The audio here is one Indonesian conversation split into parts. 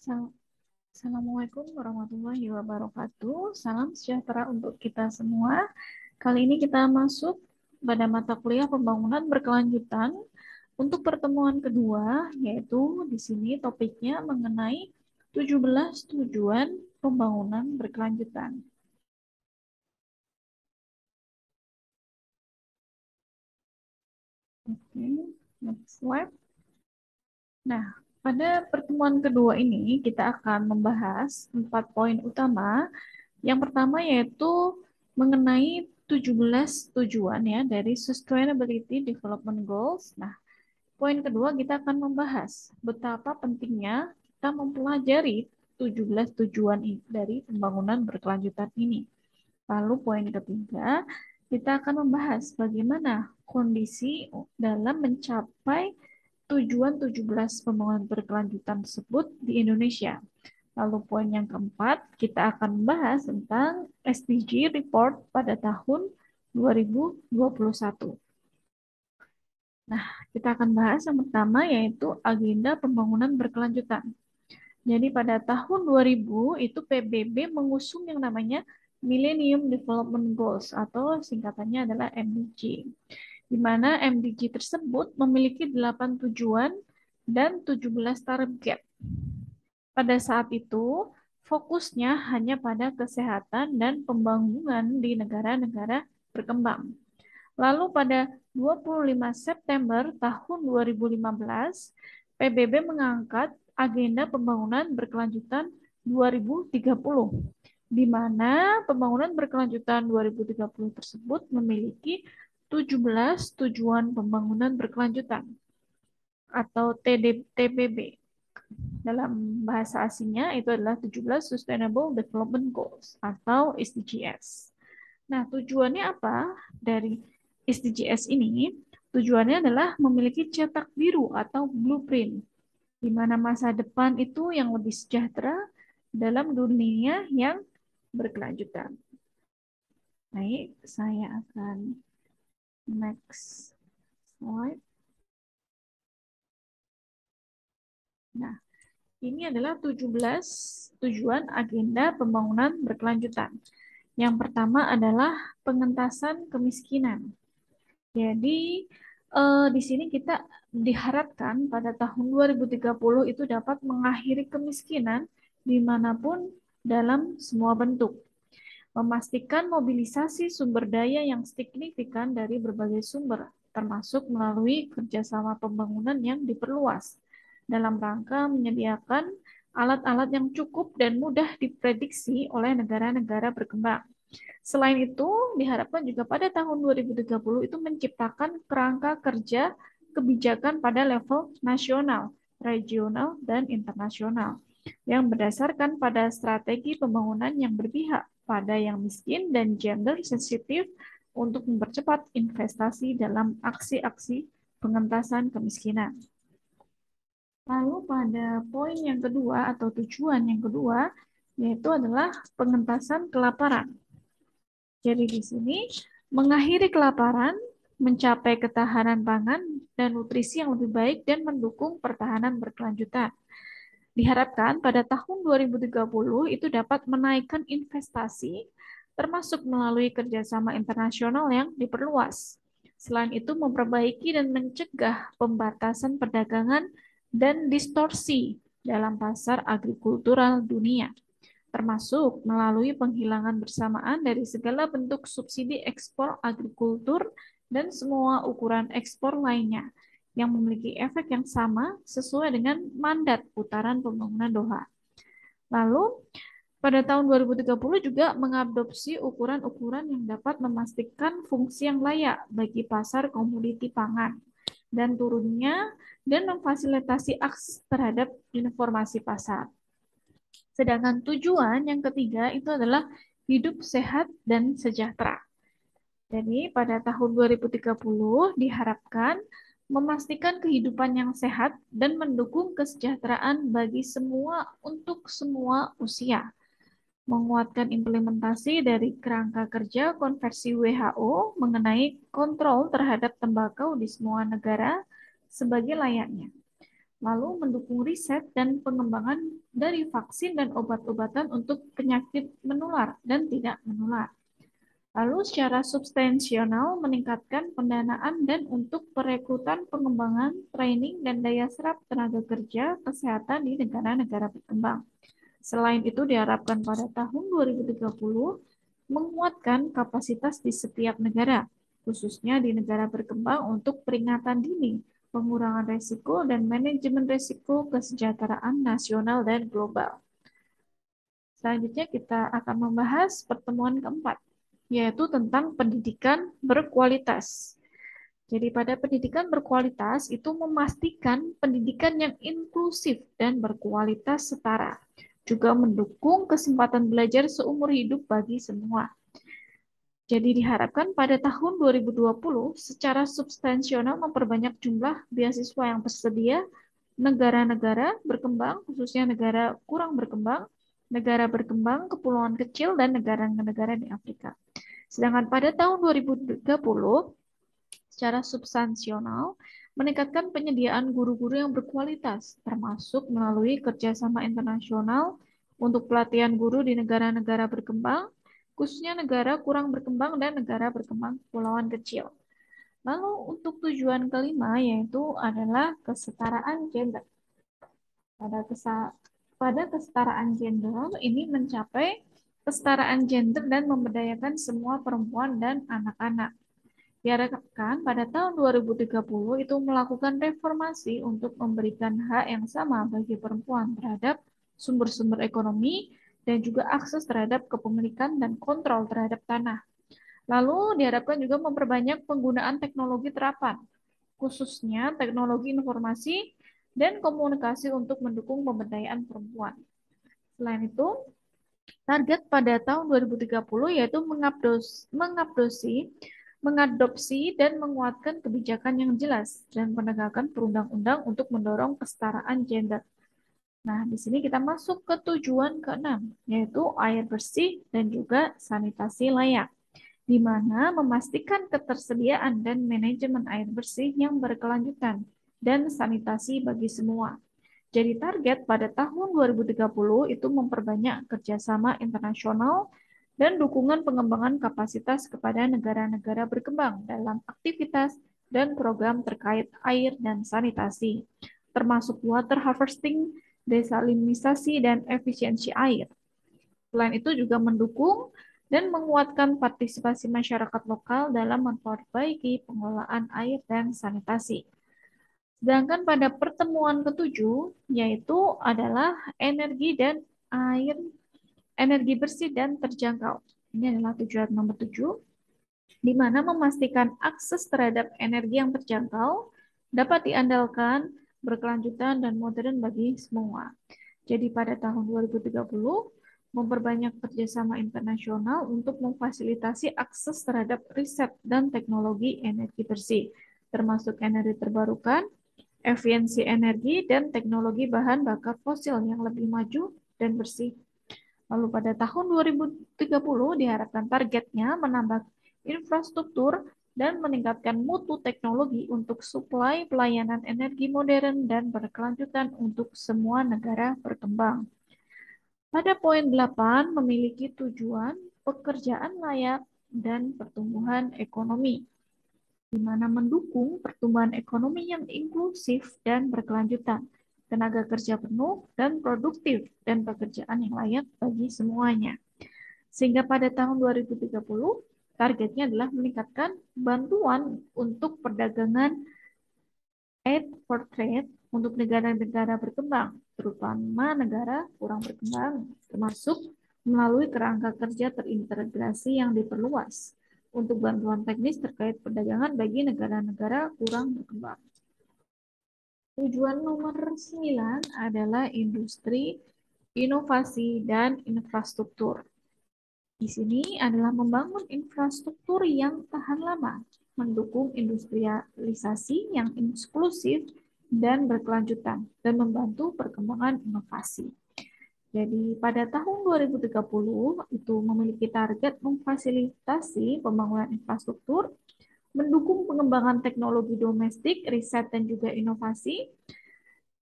Sal- Assalamualaikum warahmatullahi wabarakatuh. Salam sejahtera untuk kita semua. Kali ini kita masuk pada mata kuliah pembangunan berkelanjutan untuk pertemuan kedua, yaitu di sini topiknya mengenai 17 tujuan pembangunan berkelanjutan. Oke, next slide. Nah, pada pertemuan kedua ini kita akan membahas 4 poin utama. Yang pertama yaitu mengenai 17 tujuan ya dari Sustainability Development Goals. Nah, poin kedua kita akan membahas betapa pentingnya kita mempelajari 17 tujuan dari pembangunan berkelanjutan ini. Lalu poin ketiga, kita akan membahas bagaimana kondisi dalam mencapai tujuan 17 pembangunan berkelanjutan tersebut di Indonesia. Lalu poin yang keempat, kita akan membahas tentang SDG Report pada tahun 2021. Nah, kita akan bahas yang pertama yaitu agenda pembangunan berkelanjutan. Jadi pada tahun 2000 itu PBB mengusung yang namanya Millennium Development Goals atau singkatannya adalah MDG. Di mana MDG tersebut memiliki 8 tujuan dan 17 target. Pada saat itu, fokusnya hanya pada kesehatan dan pembangunan di negara-negara berkembang. Lalu pada 25 September tahun 2015, PBB mengangkat agenda pembangunan berkelanjutan 2030, di mana pembangunan berkelanjutan 2030 tersebut memiliki 17 tujuan pembangunan berkelanjutan atau TPB. Dalam bahasa asingnya itu adalah 17 Sustainable Development Goals atau SDGs. Nah, tujuannya apa dari SDGs ini? Tujuannya adalah memiliki cetak biru atau blueprint, di mana masa depan itu yang lebih sejahtera dalam dunia yang berkelanjutan. Baik, saya akan next slide. Nah, ini adalah 17 tujuan agenda pembangunan berkelanjutan. Yang pertama adalah pengentasan kemiskinan. Jadi di sini kita diharapkan pada tahun 2030 itu dapat mengakhiri kemiskinan dimanapun dalam semua bentuk. Memastikan mobilisasi sumber daya yang signifikan dari berbagai sumber, termasuk melalui kerjasama pembangunan yang diperluas, dalam rangka menyediakan alat-alat yang cukup dan mudah diprediksi oleh negara-negara berkembang. Selain itu, diharapkan juga pada tahun 2030 itu menciptakan kerangka kerja kebijakan pada level nasional, regional, dan internasional yang berdasarkan pada strategi pembangunan yang berpihak pada yang miskin dan gender sensitif untuk mempercepat investasi dalam aksi-aksi pengentasan kemiskinan. Lalu pada poin yang kedua atau tujuan yang kedua yaitu adalah pengentasan kelaparan. Jadi di sini mengakhiri kelaparan, mencapai ketahanan pangan dan nutrisi yang lebih baik dan mendukung pertahanan berkelanjutan. Diharapkan pada tahun 2030 itu dapat menaikkan investasi termasuk melalui kerjasama internasional yang diperluas. Selain itu memperbaiki dan mencegah pembatasan perdagangan dan distorsi dalam pasar agrikultural dunia, termasuk melalui penghilangan bersamaan dari segala bentuk subsidi ekspor agrikultur dan semua ukuran ekspor lainnya yang memiliki efek yang sama sesuai dengan mandat putaran pembangunan Doha. Lalu, pada tahun 2030 juga mengadopsi ukuran-ukuran yang dapat memastikan fungsi yang layak bagi pasar komoditi pangan dan turunnya dan memfasilitasi akses terhadap informasi pasar. Sedangkan tujuan yang ketiga itu adalah hidup sehat dan sejahtera. Jadi pada tahun 2030 diharapkan memastikan kehidupan yang sehat dan mendukung kesejahteraan bagi semua untuk semua usia. Menguatkan implementasi dari kerangka kerja konversi WHO mengenai kontrol terhadap tembakau di semua negara sebagai layaknya. lalu mendukung riset dan pengembangan dari vaksin dan obat-obatan untuk penyakit menular dan tidak menular. Lalu secara substansial meningkatkan pendanaan dan untuk perekrutan pengembangan, training, dan daya serap tenaga kerja kesehatan di negara-negara berkembang. Selain itu diharapkan pada tahun 2030 menguatkan kapasitas di setiap negara, khususnya di negara berkembang untuk peringatan dini, pengurangan risiko, dan manajemen risiko kesejahteraan nasional dan global. Selanjutnya kita akan membahas pertemuan keempat, yaitu tentang pendidikan berkualitas. Jadi pada pendidikan berkualitas itu memastikan pendidikan yang inklusif dan berkualitas setara, juga mendukung kesempatan belajar seumur hidup bagi semua. Jadi diharapkan pada tahun 2020 secara substansial memperbanyak jumlah beasiswa yang tersedia, negara-negara berkembang, khususnya negara kurang berkembang, negara berkembang, kepulauan kecil, dan negara-negara di Afrika. Sedangkan pada tahun 2030 secara substansial meningkatkan penyediaan guru-guru yang berkualitas, termasuk melalui kerjasama internasional untuk pelatihan guru di negara-negara berkembang, khususnya negara kurang berkembang dan negara berkembang kepulauan kecil. Lalu untuk tujuan kelima yaitu adalah kesetaraan gender. Pada kesetaraan gender ini mencapai kesetaraan gender dan memberdayakan semua perempuan dan anak-anak. Diharapkan pada tahun 2030 itu melakukan reformasi untuk memberikan hak yang sama bagi perempuan terhadap sumber-sumber ekonomi dan juga akses terhadap kepemilikan dan kontrol terhadap tanah. Lalu diharapkan juga memperbanyak penggunaan teknologi terapan, khususnya teknologi informasi dan komunikasi untuk mendukung pemberdayaan perempuan. Selain itu, target pada tahun 2030 yaitu mengadopsi dan menguatkan kebijakan yang jelas dan penegakan perundang-undang untuk mendorong kesetaraan gender. Nah, di sini kita masuk ke tujuan ke-6, yaitu air bersih dan juga sanitasi layak, di mana memastikan ketersediaan dan manajemen air bersih yang berkelanjutan dan sanitasi bagi semua. Jadi target pada tahun 2030 itu memperbanyak kerjasama internasional dan dukungan pengembangan kapasitas kepada negara-negara berkembang dalam aktivitas dan program terkait air dan sanitasi, termasuk water harvesting, desalinisasi, dan efisiensi air. Selain itu juga mendukung dan menguatkan partisipasi masyarakat lokal dalam memperbaiki pengelolaan air dan sanitasi. Sedangkan pada pertemuan ketujuh, yaitu adalah energi dan air, energi bersih dan terjangkau. Ini adalah tujuan nomor 7, di mana memastikan akses terhadap energi yang terjangkau dapat diandalkan, berkelanjutan, dan modern bagi semua. Jadi pada tahun 2030, memperbanyak kerjasama internasional untuk memfasilitasi akses terhadap riset dan teknologi energi bersih, termasuk energi terbarukan, efisiensi energi, dan teknologi bahan bakar fosil yang lebih maju dan bersih. Lalu pada tahun 2030 diharapkan targetnya menambah infrastruktur dan meningkatkan mutu teknologi untuk suplai pelayanan energi modern dan berkelanjutan untuk semua negara berkembang. Pada poin 8 memiliki tujuan pekerjaan layak dan pertumbuhan ekonomi, di mana mendukung pertumbuhan ekonomi yang inklusif dan berkelanjutan, tenaga kerja penuh dan produktif, dan pekerjaan yang layak bagi semuanya. Sehingga pada tahun 2030, targetnya adalah meningkatkan bantuan untuk perdagangan aid for trade untuk negara-negara berkembang, terutama negara kurang berkembang, termasuk melalui kerangka kerja terintegrasi yang diperluas untuk bantuan teknis terkait perdagangan bagi negara-negara kurang berkembang. Tujuan nomor 9 adalah industri, inovasi, dan infrastruktur. Di sini adalah membangun infrastruktur yang tahan lama, mendukung industrialisasi yang inklusif dan berkelanjutan, dan membantu perkembangan inovasi. Jadi pada tahun 2030 itu memiliki target memfasilitasi pembangunan infrastruktur, mendukung pengembangan teknologi domestik, riset dan juga inovasi,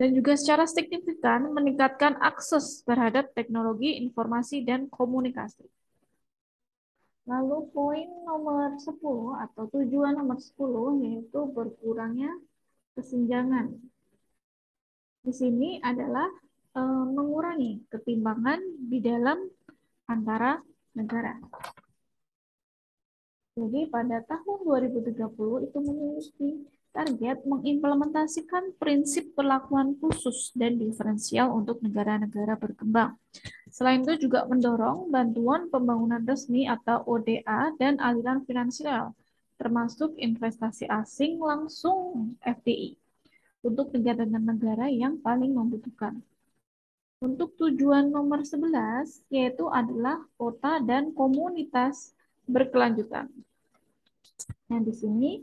dan juga secara signifikan meningkatkan akses terhadap teknologi informasi dan komunikasi. Lalu poin nomor 10 atau tujuan nomor 10 yaitu berkurangnya kesenjangan. Di sini adalah mengurangi ketimpangan di dalam antara negara. Jadi pada tahun 2030 itu memiliki target mengimplementasikan prinsip perlakuan khusus dan diferensial untuk negara-negara berkembang. Selain itu juga mendorong bantuan pembangunan resmi atau ODA dan aliran finansial, termasuk investasi asing langsung FDI, untuk negara-negara yang paling membutuhkan. Untuk tujuan nomor 11, yaitu adalah kota dan komunitas berkelanjutan. Nah, di sini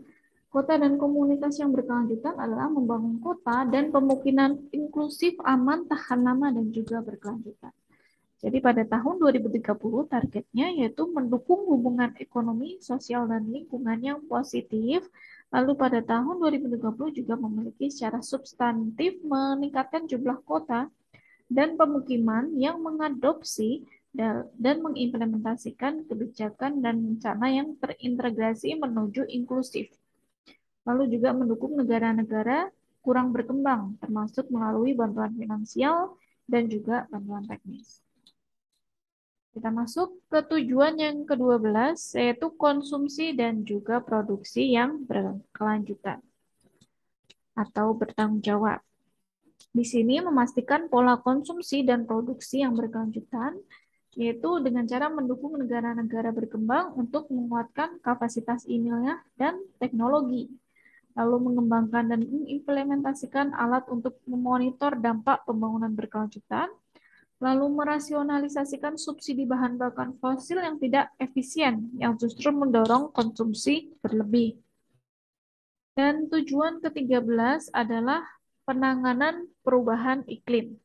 kota dan komunitas yang berkelanjutan adalah membangun kota dan pemukiman inklusif, aman, tahan lama, dan juga berkelanjutan. Jadi pada tahun 2030 targetnya yaitu mendukung hubungan ekonomi, sosial, dan lingkungan yang positif. Lalu pada tahun 2030 juga memiliki secara substantif meningkatkan jumlah kota dan pemukiman yang mengadopsi dan mengimplementasikan kebijakan dan rencana yang terintegrasi menuju inklusif. Lalu juga mendukung negara-negara kurang berkembang, termasuk melalui bantuan finansial dan juga bantuan teknis. Kita masuk ke tujuan yang ke-12, yaitu konsumsi dan juga produksi yang berkelanjutan atau bertanggung jawab. Di sini memastikan pola konsumsi dan produksi yang berkelanjutan, yaitu dengan cara mendukung negara-negara berkembang untuk menguatkan kapasitas ilmiah dan teknologi, lalu mengembangkan dan mengimplementasikan alat untuk memonitor dampak pembangunan berkelanjutan, lalu merasionalisasikan subsidi bahan bakar fosil yang tidak efisien, yang justru mendorong konsumsi berlebih. Dan tujuan ke-13 adalah penanganan perubahan iklim.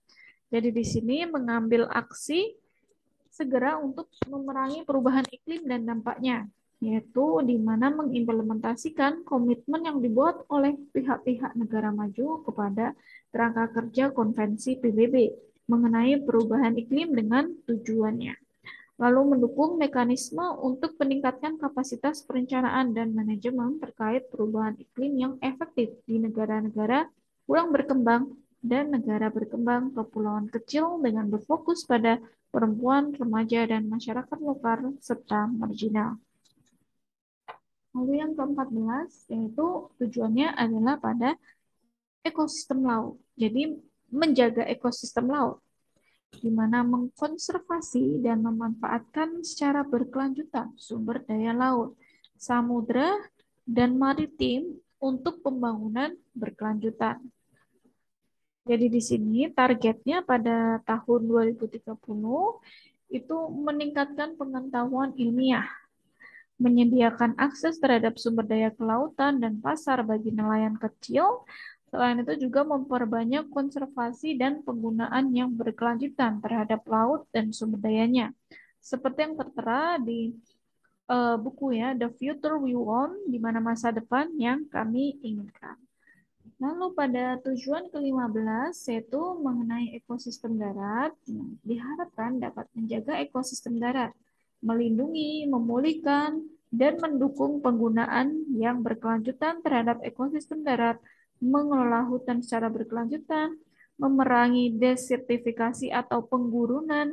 Jadi di sini mengambil aksi segera untuk memerangi perubahan iklim dan dampaknya, yaitu di mana mengimplementasikan komitmen yang dibuat oleh pihak-pihak negara maju kepada kerangka kerja Konvensi PBB mengenai perubahan iklim dengan tujuannya. Lalu mendukung mekanisme untuk meningkatkan kapasitas perencanaan dan manajemen terkait perubahan iklim yang efektif di negara-negara kurang berkembang dan negara berkembang kepulauan kecil dengan berfokus pada perempuan, remaja, dan masyarakat lokal serta marginal. Lalu yang ke-14 yaitu tujuannya adalah pada ekosistem laut. Jadi menjaga ekosistem laut, di mana mengkonservasi dan memanfaatkan secara berkelanjutan sumber daya laut, samudera, dan maritim untuk pembangunan berkelanjutan. Jadi di sini targetnya pada tahun 2030 itu meningkatkan pengetahuan ilmiah, menyediakan akses terhadap sumber daya kelautan dan pasar bagi nelayan kecil. Selain itu juga memperbanyak konservasi dan penggunaan yang berkelanjutan terhadap laut dan sumber dayanya. Seperti yang tertera di buku ya, The Future We Want, di mana masa depan yang kami inginkan. Lalu pada tujuan ke-15 yaitu mengenai ekosistem darat, diharapkan dapat menjaga ekosistem darat, melindungi, memulihkan, dan mendukung penggunaan yang berkelanjutan terhadap ekosistem darat, mengelola hutan secara berkelanjutan, memerangi desertifikasi atau penggurunan,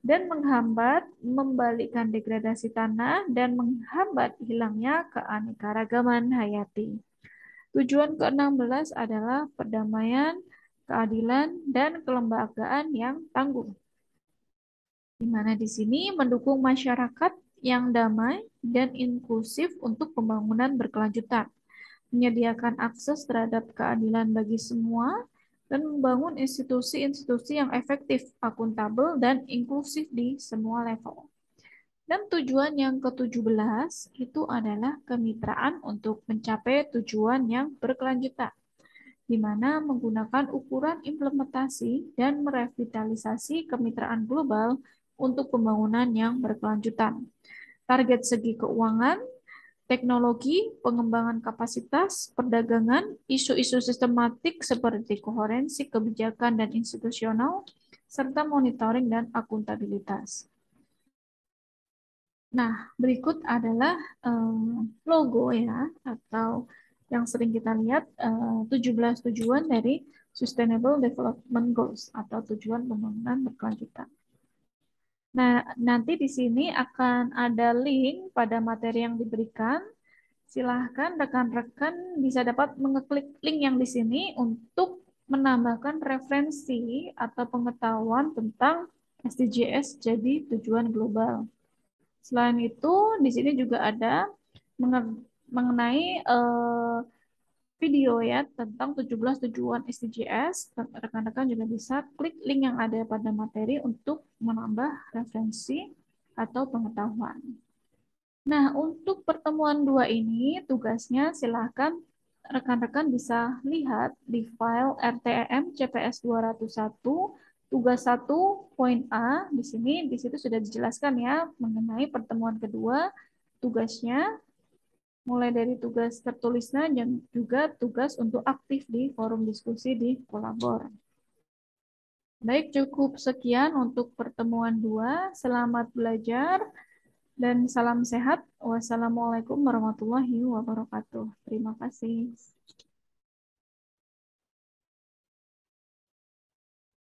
dan menghambat, membalikkan degradasi tanah, dan menghambat hilangnya keanekaragaman hayati. Tujuan ke-16 adalah perdamaian, keadilan, dan kelembagaan yang tangguh. Di mana di sini mendukung masyarakat yang damai dan inklusif untuk pembangunan berkelanjutan, menyediakan akses terhadap keadilan bagi semua, dan membangun institusi-institusi yang efektif, akuntabel, dan inklusif di semua level. Dan tujuan yang ke-17 itu adalah kemitraan untuk mencapai tujuan yang berkelanjutan, di mana menggunakan ukuran implementasi dan merevitalisasi kemitraan global untuk pembangunan yang berkelanjutan. Target segi keuangan teknologi, pengembangan kapasitas, perdagangan, isu-isu sistematik seperti koherensi kebijakan dan institusional, serta monitoring dan akuntabilitas. Nah, berikut adalah logo ya, atau yang sering kita lihat 17 tujuan dari Sustainable Development Goals atau tujuan pembangunan berkelanjutan. Nah, nanti di sini akan ada link pada materi yang diberikan. Silahkan rekan-rekan bisa dapat mengeklik link yang di sini untuk menambahkan referensi atau pengetahuan tentang SDGs jadi tujuan global. Selain itu, di sini juga ada mengenai video ya tentang 17 tujuan SDGs. Rekan-rekan juga bisa klik link yang ada pada materi untuk menambah referensi atau pengetahuan. Nah, untuk pertemuan dua ini, tugasnya silahkan rekan-rekan bisa lihat di file RTEM CPS 201, tugas 1.A, di situ sudah dijelaskan ya mengenai pertemuan kedua, tugasnya, mulai dari tugas tertulisnya dan juga tugas untuk aktif di forum diskusi di Kolabor. Baik, cukup sekian untuk pertemuan 2. Selamat belajar. Dan salam sehat. Wassalamualaikum warahmatullahi wabarakatuh. Terima kasih.